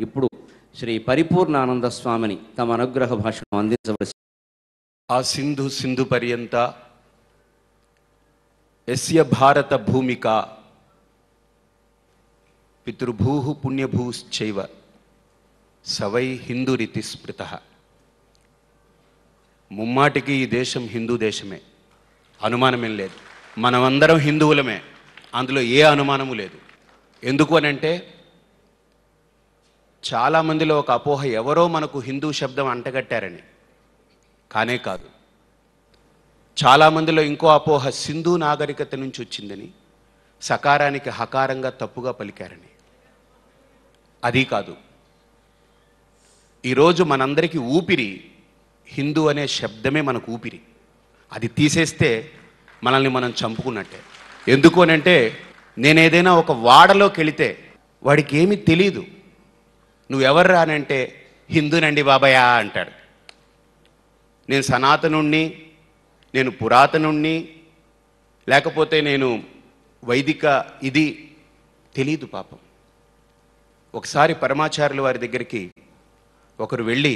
ఇప్పుడు శ్రీ పరిపూర్ణానంద స్వామిని తమ అనుగ్రహ భాషను అందించవలసి. ఆ సింధు సింధు పర్యంత యస్య భారత భూమిక పితృభూః పుణ్యభూశ్చైవ సవై హిందూరితి స్మృతః. ముమ్మాటికి ఈ దేశం హిందూ దేశమే, అనుమానమేం లేదు. మనమందరం హిందువులమే, అందులో ఏ అనుమానము లేదు. ఎందుకు అనంటే చాలామందిలో ఒక అపోహ, ఎవరో మనకు హిందూ శబ్దం అంటగట్టారని. కానే కాదు. చాలామందిలో ఇంకో అపోహ, సింధు నాగరికత నుంచి వచ్చిందని, సకారానికి హకారంగా తప్పుగా పలికారని. అది కాదు. ఈరోజు మనందరికీ ఊపిరి హిందూ అనే శబ్దమే మనకు ఊపిరి. అది తీసేస్తే మనల్ని మనం చంపుకున్నట్టే. ఎందుకు అనంటే నేను ఏదైనా ఒక వాడలోకి వెళితే వాడికి ఏమీ తెలీదు. నువ్వెవర్రా అనంటే హిందూనండి బాబాయా అంటాడు. నేను సనాతనుణ్ణి, నేను పురాతనుణ్ణి, లేకపోతే నేను వైదిక, ఇది తెలీదు పాపం. ఒకసారి పరమాచార్యుల వారి దగ్గరికి ఒకరు వెళ్ళి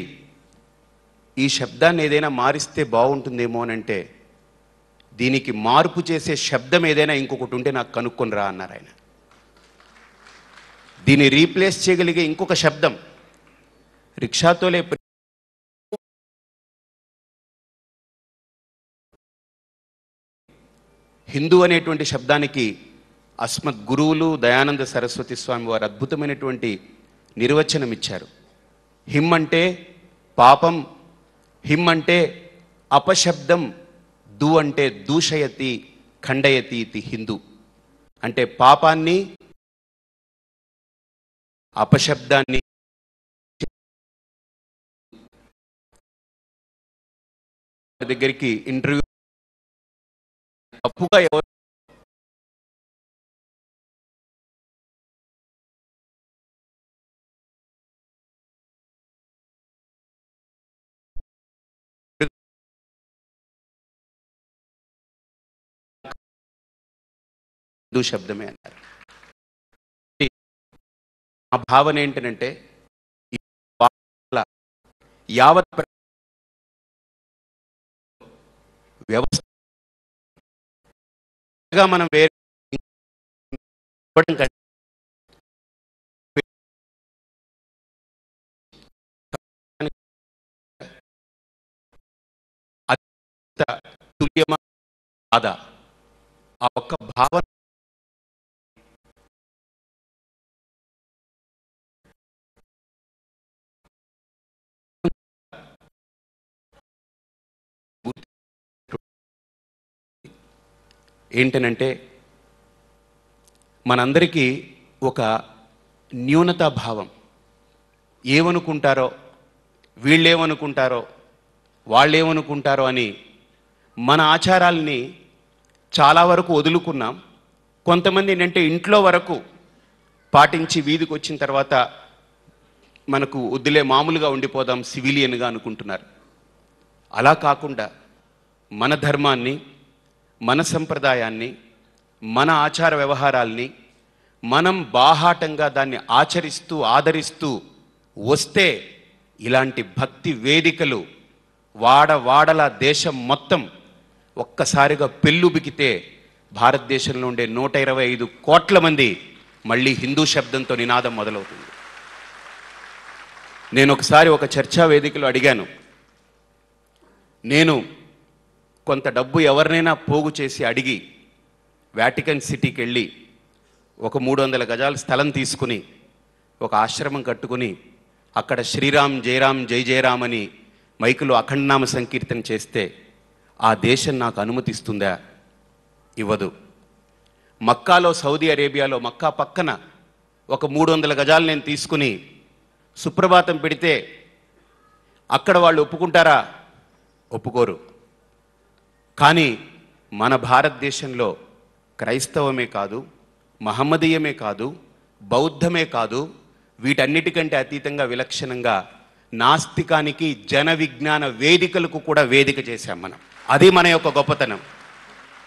ఈ శబ్దాన్ని ఏదైనా మారిస్తే బాగుంటుందేమో అనంటే, దీనికి మార్పు చేసే శబ్దం ఏదైనా ఇంకొకటి ఉంటే నాకు కనుక్కొని రా అన్నారు ఆయన. దీన్ని రీప్లేస్ చేయగలిగే ఇంకొక శబ్దం రిక్షాతోలే హిందూ అనేటువంటి శబ్దానికి అస్మద్ గురువులు దయానంద సరస్వతి స్వామి వారు అద్భుతమైనటువంటి నిర్వచనం ఇచ్చారు. హిమ్ అంటే పాపం, హిమ్ అంటే అపశబ్దం, దు అంటే దూషయతి ఖండయతి ఇది హిందూ. అంటే పాపాన్ని, అపశబ్దాన్ని దగ్గరికి ఇంటర్వ్యూ తప్పుగా ఎవరు శబ్దమే అన్నారు. ఆ భావన ఏంటంటే యావత్ వ్యవస్థగా మనం వేరే తుల్యమా కాదా, ఆ ఒక్క భావన ఏంటనంటే మనందరికీ ఒక న్యూనతా భావం. ఏమనుకుంటారో, వీళ్ళేమనుకుంటారో, వాళ్ళేమనుకుంటారో అని మన ఆచారాల్ని చాలా వరకు వదులుకున్నాం. కొంతమంది ఏంటంటే ఇంట్లో వరకు పాటించి వీధికి వచ్చిన తర్వాత మనకు వద్దులే, మామూలుగా ఉండిపోదాం, సివిలియన్గా అనుకుంటున్నారు. అలా కాకుండా మన ధర్మాన్ని, మన సంప్రదాయాన్ని, మన ఆచార వ్యవహారాల్ని మనం బాహాటంగా దాన్ని ఆచరిస్తూ ఆదరిస్తూ వస్తే ఇలాంటి భక్తి వేదికలు వాడవాడల దేశం మొత్తం ఒక్కసారిగా పెళ్ళుబికితే భారతదేశంలో ఉండే 125 కోట్ల మంది మళ్ళీ హిందూ శబ్దంతో నినాదం మొదలవుతుంది. నేను ఒకసారి ఒక చర్చా వేదికలో అడిగాను, నేను కొంత డబ్బు ఎవరినైనా పోగు చేసి అడిగి వాటికన్ సిటీకి వెళ్ళి ఒక 300 గజాల స్థలం తీసుకుని ఒక ఆశ్రమం కట్టుకుని అక్కడ శ్రీరామ్ జయరామ్ జై జయరామ్ అని మైకులో అఖండనామ సంకీర్తన చేస్తే ఆ దేశం నాకు అనుమతిస్తుందా? ఇవ్వదు. మక్కాలో, సౌదీ అరేబియాలో మక్కా పక్కన ఒక 300 గజాలు నేను తీసుకుని సుప్రభాతం పెడితే అక్కడ వాళ్ళు ఒప్పుకుంటారా? ఒప్పుకోరు. కానీ మన భారతదేశంలో క్రైస్తవమే కాదు, మహమ్మదీయమే కాదు, బౌద్ధమే కాదు, వీటన్నిటికంటే అతీతంగా విలక్షణంగా నాస్తికానికి జన విజ్ఞాన వేదికలకు కూడా వేదిక చేశాం మనం. అది మన యొక్క గొప్పతనం.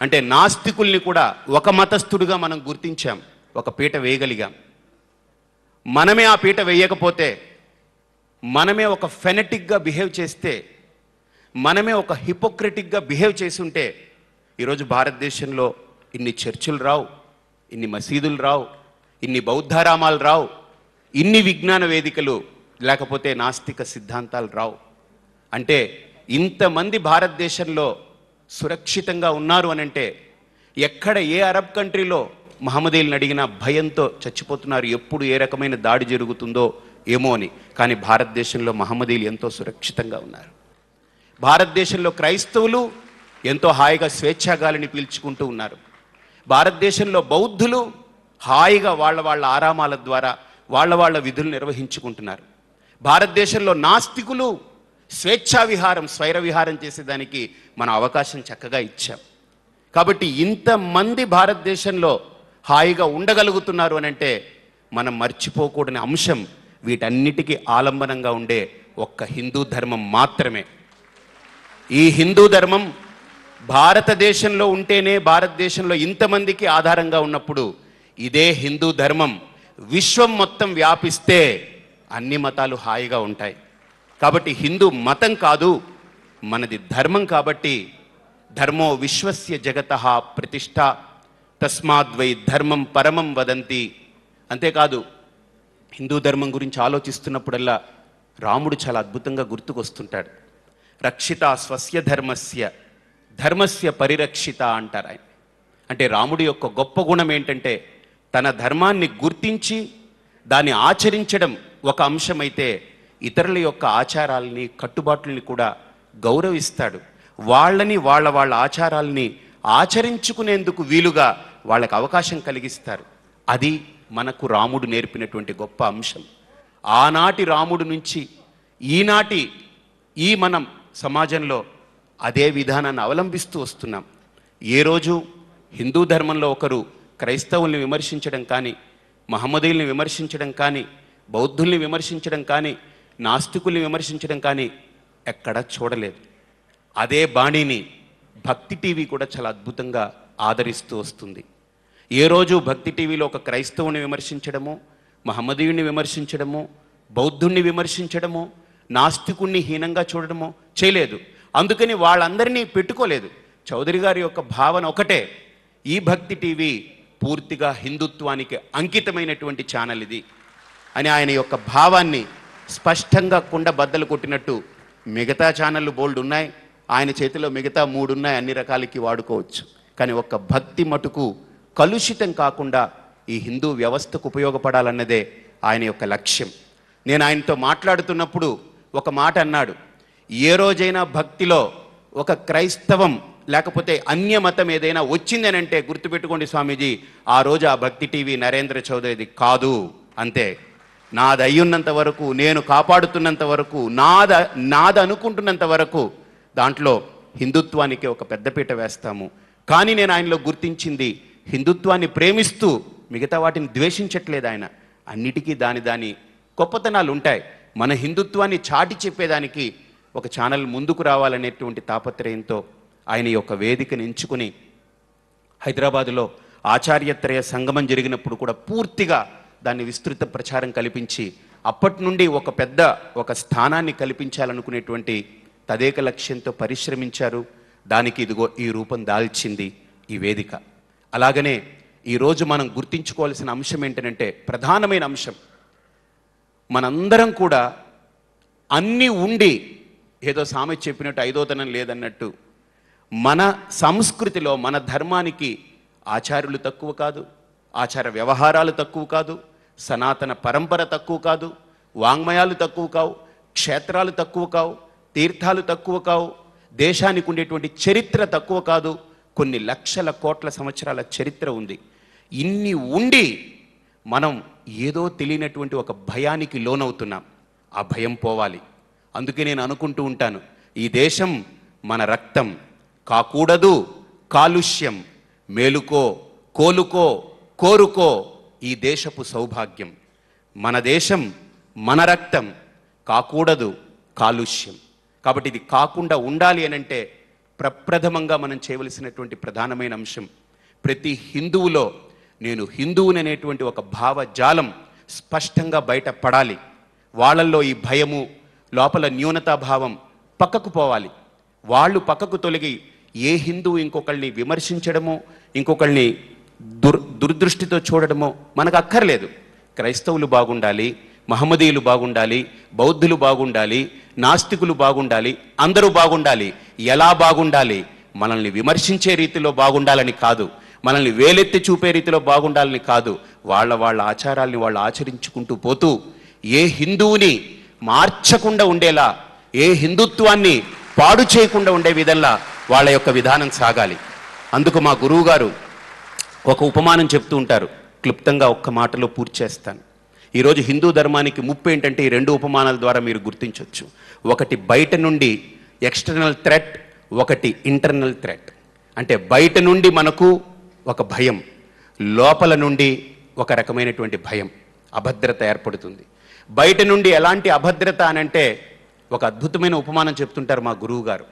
అంటే నాస్తికుల్ని కూడా ఒక మతస్థుడిగా మనం గుర్తించాం, ఒక పీట వేయగలిగాం. మనమే ఆ పీట వేయకపోతే, మనమే ఒక ఫెనటిక్గా బిహేవ్ చేస్తే, మనమే ఒక హిపోక్రటిక్గా బిహేవ్ చేసి ఉంటే ఈరోజు భారతదేశంలో ఇన్ని చర్చిలు రావు, ఇన్ని మసీదులు రావు, ఇన్ని బౌద్ధారామాలు రావు, ఇన్ని విజ్ఞాన వేదికలు లేకపోతే నాస్తిక సిద్ధాంతాలు రావు. అంటే ఇంతమంది భారతదేశంలో సురక్షితంగా ఉన్నారు అనంటే, ఎక్కడ ఏ అరబ్ కంట్రీలో మహమ్మదీయులను అడిగినా భయంతో చచ్చిపోతున్నారు, ఎప్పుడు ఏ రకమైన దాడి జరుగుతుందో ఏమో అని. కానీ భారతదేశంలో మహమ్మదీయులు ఎంతో సురక్షితంగా ఉన్నారు. భారతదేశంలో క్రైస్తవులు ఎంతో హాయిగా స్వేచ్ఛాగాలిని పీల్చుకుంటూ ఉన్నారు. భారతదేశంలో బౌద్ధులు హాయిగా వాళ్ళ ఆరామాల ద్వారా వాళ్ళ విధులు నిర్వహించుకుంటున్నారు. భారతదేశంలో నాస్తికులు స్వేచ్ఛా విహారం, స్వైర విహారం చేసేదానికి మన అవకాశం చక్కగా ఇచ్చాం. కాబట్టి ఇంతమంది భారతదేశంలో హాయిగా ఉండగలుగుతున్నారు అనంటే మనం మర్చిపోకూడని అంశం వీటన్నిటికీ ఆలంబనంగా ఉండే ఒక్క హిందూ ధర్మం మాత్రమే. ఈ హిందూ ధర్మం భారతదేశంలో ఉంటేనే భారతదేశంలో ఇంతమందికి ఆధారంగా ఉన్నప్పుడు, ఇదే హిందూ ధర్మం విశ్వం మొత్తం వ్యాపిస్తే అన్ని మతాలు హాయిగా ఉంటాయి. కాబట్టి హిందూ మతం కాదు, మనది ధర్మం. కాబట్టి ధర్మో విశ్వస్య జగతః ప్రతిష్ఠ తస్మాద్వై ధర్మం పరమం వదంతి. అంతేకాదు, హిందూ ధర్మం గురించి ఆలోచిస్తున్నప్పుడల్లా రాముడు చాలా అద్భుతంగా గుర్తుకొస్తుంటాడు. రక్షిత స్వస్య ధర్మస్య పరిరక్షిత అంటారు ఆయన. అంటే రాముడి యొక్క గొప్ప గుణం ఏంటంటే, తన ధర్మాన్ని గుర్తించి దాన్ని ఆచరించడం ఒక అంశమైతే, ఇతరుల యొక్క ఆచారాలని కట్టుబాట్లని కూడా గౌరవిస్తాడు. వాళ్ళని వాళ్ళ ఆచారాలని ఆచరించుకునేందుకు వీలుగా వాళ్ళకి అవకాశం కలిగిస్తారు. అది మనకు రాముడు నేర్పినటువంటి గొప్ప అంశం. ఆనాటి రాముడు నుంచి ఈనాటి మనం సమాజంలో అదే విధానాన్ని అవలంబిస్తూ వస్తున్నాం. ఏ రోజు హిందూ ధర్మంలో ఒకరు క్రైస్తవుల్ని విమర్శించడం కానీ, మహమ్మదీయుల్ని విమర్శించడం కానీ, బౌద్ధుల్ని విమర్శించడం కానీ, నాస్తికుల్ని విమర్శించడం కానీ ఎక్కడా చూడలేదు. అదే బాణీని భక్తి టీవీ కూడా చాలా అద్భుతంగా ఆదరిస్తూ వస్తుంది. ఏ రోజు భక్తి టీవీలో ఒక క్రైస్తవుని విమర్శించడము, మహమ్మదీయుని విమర్శించడము, బౌద్ధుణ్ణి విమర్శించడము, నాస్తికుణ్ణి హీనంగా చూడడము చేయలేదు. అందుకని వాళ్ళందరినీ పెట్టుకోలేదు. చౌదరి గారి యొక్క భావన ఒకటే, ఈ భక్తి టీవీ పూర్తిగా హిందుత్వానికి అంకితమైనటువంటి ఛానల్ ఇది అని ఆయన యొక్క భావాన్ని స్పష్టంగా కుండ బద్దలు కొట్టినట్టు మిగతా ఛానళ్ళు బోల్డ్ ఉన్నాయి, ఆయన చేతిలో మిగతా 3 ఉన్నాయి, అన్ని రకాలకి వాడుకోవచ్చు. కానీ ఒక్క భక్తి మటుకు కలుషితం కాకుండా ఈ హిందూ వ్యవస్థకు ఉపయోగపడాలన్నదే ఆయన యొక్క లక్ష్యం. నేను ఆయనతో మాట్లాడుతున్నప్పుడు ఒక మాట అన్నాడు, ఏ రోజైనా భక్తిలో ఒక క్రైస్తవం లేకపోతే అన్య మతం ఏదైనా వచ్చింది అని అంటే గుర్తుపెట్టుకోండి స్వామీజీ, ఆ రోజు ఆ భక్తి టీవీ నరేంద్ర చౌదరిది కాదు. అంతే. నాది అయ్యున్నంత వరకు, నేను కాపాడుతున్నంత వరకు, నాది అనుకుంటున్నంత వరకు దాంట్లో హిందుత్వానికి ఒక పెద్దపీట వేస్తాము. కానీ నేను ఆయనలో గుర్తించింది, హిందుత్వాన్ని ప్రేమిస్తూ మిగతా వాటిని ద్వేషించట్లేదు ఆయన. అన్నిటికీ దాని గొప్పతనాలు ఉంటాయి. మన హిందుత్వాన్ని చాటి చెప్పేదానికి ఒక ఛానల్ ముందుకు రావాలనేటువంటి తాపత్రయంతో ఆయన యొక్క వేదికను ఎంచుకుని హైదరాబాదులో ఆచార్యత్రయ సంగమం జరిగినప్పుడు కూడా పూర్తిగా దాన్ని విస్తృత ప్రచారం కల్పించి అప్పటి నుండి ఒక స్థానాన్ని కల్పించాలనుకునేటువంటి తదేక లక్ష్యంతో పరిశ్రమించారు. దానికి ఇదిగో ఈ రూపం దాల్చింది ఈ వేదిక. అలాగనే ఈరోజు మనం గుర్తించుకోవాల్సిన అంశం ఏంటంటే, ప్రధానమైన అంశం, మనందరం కూడా అన్నీ ఉండి ఏదో సామెత చెప్పినట్టు ఐదోతనం లేదన్నట్టు మన సంస్కృతిలో మన ధర్మానికి ఆచార్యులు తక్కువ కాదు, ఆచార వ్యవహారాలు తక్కువ కాదు, సనాతన పరంపర తక్కువ కాదు, వాంగ్మయాలు తక్కువ కావు, క్షేత్రాలు తక్కువ కావు, తీర్థాలు తక్కువ కావు, దేశానికి ఉండేటువంటి చరిత్ర తక్కువ కాదు, కొన్ని లక్షల కోట్ల సంవత్సరాల చరిత్ర ఉంది. ఇన్ని ఉండి మనం ఏదో తెలియనటువంటి ఒక భయానికి లోనవుతున్నాం. ఆ భయం పోవాలి. అందుకే నేను అనుకుంటూ ఉంటాను, ఈ దేశం మన రక్తం కాకూడదు కాలుష్యం, మేలుకో కోలుకో కోరుకో ఈ దేశపు సౌభాగ్యం. మన దేశం మన రక్తం కాకూడదు కాలుష్యం. కాబట్టి ఇది కాకుండా ఉండాలి అనంటే ప్రప్రథమంగా మనం చేయవలసినటువంటి ప్రధానమైన అంశం, ప్రతి హిందువులో నేను హిందువుని అనేటువంటి ఒక భావజాలం స్పష్టంగా బయట పడాలి. వాళ్ళల్లో ఈ భయము, లోపల న్యూనతాభావం పక్కకు పోవాలి. వాళ్ళు పక్కకు తొలగి ఏ హిందువు ఇంకొకళ్ళని విమర్శించడమో, ఇంకొకళ్ళని దురదృష్టితో చూడడమో మనకు అక్కర్లేదు. క్రైస్తవులు బాగుండాలి, మహమ్మదీయులు బాగుండాలి, బౌద్ధులు బాగుండాలి, నాస్తికులు బాగుండాలి, అందరూ బాగుండాలి. ఎలా బాగుండాలి? మనల్ని విమర్శించే రీతిలో బాగుండాలని కాదు, మనల్ని వేలెత్తి చూపే రీతిలో బాగుండాలని కాదు. వాళ్ళ ఆచారాల్ని వాళ్ళు ఆచరించుకుంటూ పోతూ ఏ హిందువుని మార్చకుండా ఉండేలా, ఏ హిందుత్వాన్ని పాడు చేయకుండా ఉండే విధంగా వాళ్ళ యొక్క విధానం సాగాలి. అందుకు మా గురువు గారు ఒక ఉపమానం చెప్తూ ఉంటారు. క్లుప్తంగా ఒక్క మాటలో పూర్తి చేస్తాను. ఈరోజు హిందూ ధర్మానికి ముప్పు ఏంటంటే ఈ రెండు ఉపమానాల ద్వారా మీరు గుర్తించవచ్చు. ఒకటి బయట నుండి ఎక్స్టర్నల్ థ్రెట్, ఒకటి ఇంటర్నల్ థ్రెట్. అంటే బయట నుండి మనకు ఒక భయం, లోపల నుండి ఒక రకమైనటువంటి భయం, అభద్రత ఏర్పడుతుంది. బయట నుండి ఎలాంటి అభద్రత అనంటే ఒక అద్భుతమైన ఉపమానం చెప్తుంటారు మా గురువు గారు.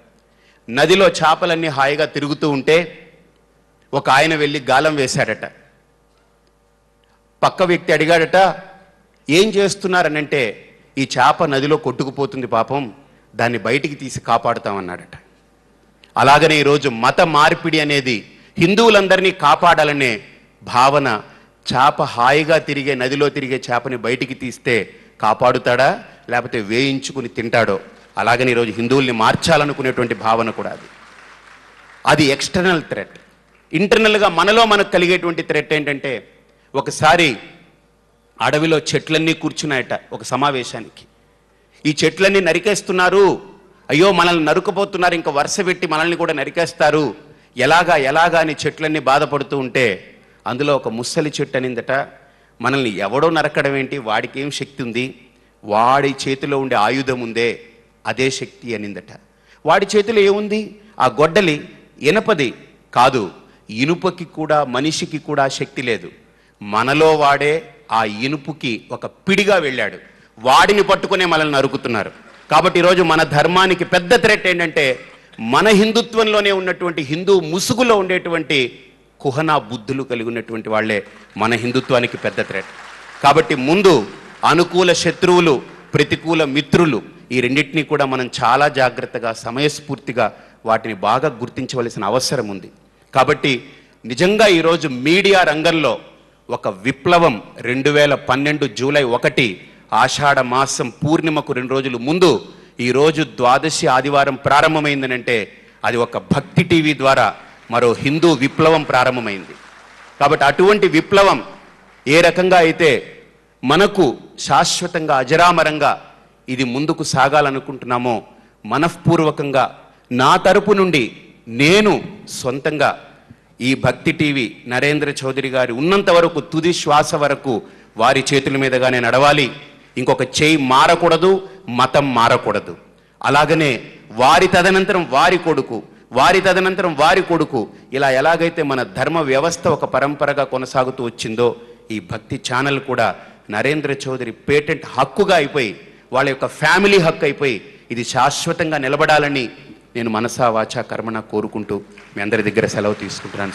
నదిలో చేపలన్నీ హాయిగా తిరుగుతూ ఉంటే ఒక ఆయన వెళ్ళి గాలం వేశాడట. పక్క వ్యక్తి అడిగాడట, ఏం చేస్తున్నారనంటే, ఈ చేప నదిలో కొట్టుకుపోతుంది పాపం, దాన్ని బయటికి తీసి కాపాడుతామన్నాడట. అలాగనే ఈరోజు మత మార్పిడి అనేది హిందువులందరినీ కాపాడాలనే భావన. చేప హాయిగా తిరిగే నదిలో తిరిగే చేపని బయటికి తీస్తే కాపాడుతాడా, లేకపోతే వేయించుకుని తింటాడో? అలాగని ఈరోజు హిందువుల్ని మార్చాలనుకునేటువంటి భావన కూడా అది ఎక్స్టర్నల్ థ్రెట్. ఇంటర్నల్గా మనకు కలిగేటువంటి థ్రెట్ ఏంటంటే, ఒకసారి అడవిలో చెట్లన్నీ కూర్చున్నాయట ఒక సమావేశానికి. ఈ చెట్లన్నీ నరికేస్తున్నారు, అయ్యో మనల్ని నరుకుపోతున్నారు, ఇంకా వరుస పెట్టి మనల్ని కూడా నరికేస్తారు, ఎలాగా అని చెట్లన్నీ బాధపడుతూ ఉంటే అందులో ఒక ముసలి చెట్టు అనిందట, మనల్ని ఎవడో నరకడం ఏంటి, వాడికి ఏం శక్తి ఉంది, వాడి చేతిలో ఉండే ఆయుధం ఉందే అదే శక్తి అనిందట. వాడి చేతిలో ఏముంది? ఆ గొడ్డలి ఇనపది కాదు, ఇనుపకి కూడా మనిషికి కూడా శక్తి లేదు. మనలో వాడే ఆ ఇనుపుకి ఒక పిడిగా వెళ్ళాడు, వాడిని పట్టుకునే మనల్ని నరుకుతున్నారు. కాబట్టి ఈరోజు మన ధర్మానికి పెద్ద థ్రెట్ ఏంటంటే, మన హిందుత్వంలోనే ఉన్నటువంటి హిందూ ముసుగులో ఉండేటువంటి కుహనా బుద్ధులు కలిగి ఉన్నటువంటి వాళ్ళే మన హిందుత్వానికి పెద్ద థ్రెట్. కాబట్టి ముందు అనుకూల శత్రువులు, ప్రతికూల మిత్రులు, ఈ రెండింటినీ కూడా మనం చాలా జాగ్రత్తగా, సమయస్ఫూర్తిగా వాటిని బాగా గుర్తించవలసిన అవసరం ఉంది. కాబట్టి నిజంగా ఈరోజు మీడియా రంగంలో ఒక విప్లవం 2012 జూలై 1 ఆషాఢ మాసం పూర్ణిమకు 2 రోజులు ముందు ఈరోజు ద్వాదశి ఆదివారం ప్రారంభమైందనంటే అది ఒక భక్తి టీవీ ద్వారా మరో హిందూ విప్లవం ప్రారంభమైంది. కాబట్టి అటువంటి విప్లవం ఏ రకంగా అయితే మనకు శాశ్వతంగా అజరామరంగా ఇది ముందుకు సాగాలనుకుంటున్నామో, మనఃపూర్వకంగా నా తరపు నుండి నేను సొంతంగా ఈ భక్తి టీవీ నరేంద్ర చౌదరి గారి ఉన్నంత వరకు, తుది శ్వాస వరకు వారి చేతుల మీదుగానే నడవాలి. ఇంకొక చేయి మారకూడదు, మతం మారకూడదు. అలాగనే వారి తదనంతరం వారి కొడుకు, వారి తదనంతరం వారి కొడుకు, ఇలా ఎలాగైతే మన ధర్మ వ్యవస్థ ఒక పరంపరగా కొనసాగుతూ వచ్చిందో, ఈ భక్తి ఛానల్ కూడా నరేంద్ర చౌదరి పేటెంట్ హక్కుగా అయిపోయి, వాళ్ళ యొక్క ఫ్యామిలీ హక్కు అయిపోయి ఇది శాశ్వతంగా నిలబడాలని నేను మనసా వాచా కర్మణ కోరుకుంటూ మీ అందరి దగ్గర సెలవు తీసుకుంటున్నాను.